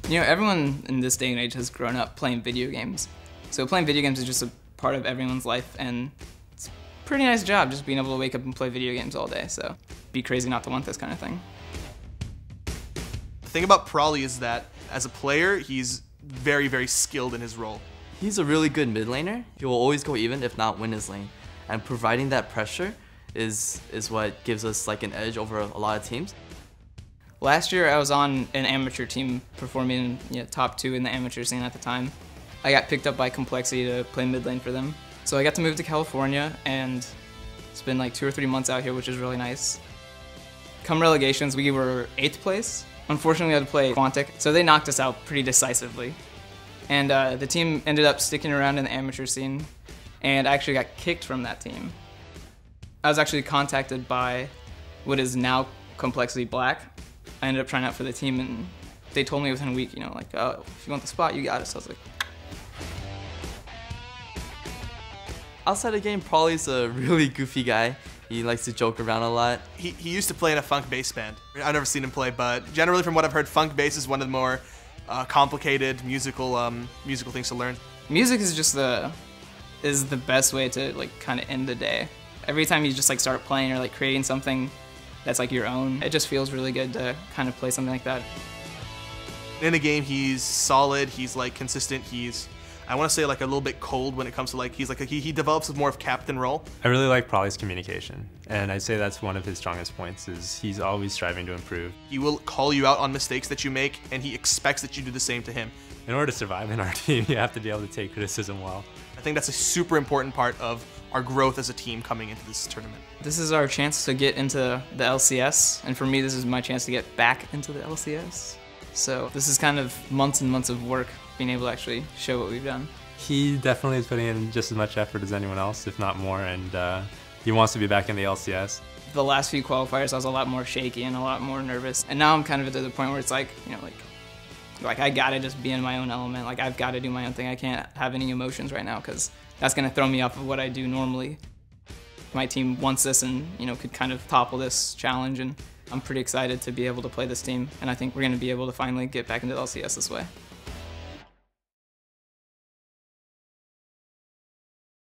You know, everyone in this day and age has grown up playing video games. So playing video games is just a part of everyone's life, and it's a pretty nice job just being able to wake up and play video games all day. So be crazy not to want this kind of thing. The thing about Pr0lly is that as a player, he's very, very skilled in his role. He's a really good mid laner. He will always go even, if not win his lane. And providing that pressure is what gives us like an edge over a lot of teams. Last year I was on an amateur team performing top 2 in the amateur scene at the time. I got picked up by compLexity to play mid lane for them. So I got to move to California, and it's been like 2 or 3 months out here, which is really nice. Come relegations, we were 8th place. Unfortunately, we had to play Quantic, so they knocked us out pretty decisively. And the team ended up sticking around in the amateur scene, and I actually got kicked from that team. I was actually contacted by what is now compLexity.Black. I ended up trying out for the team, and they told me within a week, like, oh, if you want the spot, you got it. So I was like, outside the game, Pr0lly's a really goofy guy. He likes to joke around a lot. He used to play in a funk bass band. I've never seen him play, but generally from what I've heard, funk bass is one of the more complicated musical things to learn. Music is just the best way to like kind of end the day. Every time you just like start playing or like creating something that's like your own, it just feels really good to kind of play something like that. In a game, he's solid. He's like consistent. I want to say like a little bit cold when it comes to like he develops more of captain role. I really like Pr0lly's communication, and I'd say that's one of his strongest points. Is he's always striving to improve. He will call you out on mistakes that you make, and he expects that you do the same to him. In order to survive in our team, you have to be able to take criticism well. I think that's a super important part of our growth as a team coming into this tournament. This is our chance to get into the LCS, and for me, this is my chance to get back into the LCS. So this is kind of months and months of work, being able to actually show what we've done. He definitely is putting in just as much effort as anyone else, if not more, and he wants to be back in the LCS. The last few qualifiers, I was a lot more shaky and a lot more nervous, and now I'm kind of at the point where it's like, like I gotta just be in my own element. Like I've got to do my own thing. I can't have any emotions right now because that's gonna throw me off of what I do normally. My team wants this and could kind of topple this challenge, and I'm pretty excited to be able to play this team, and I think we're gonna be able to finally get back into the LCS this way.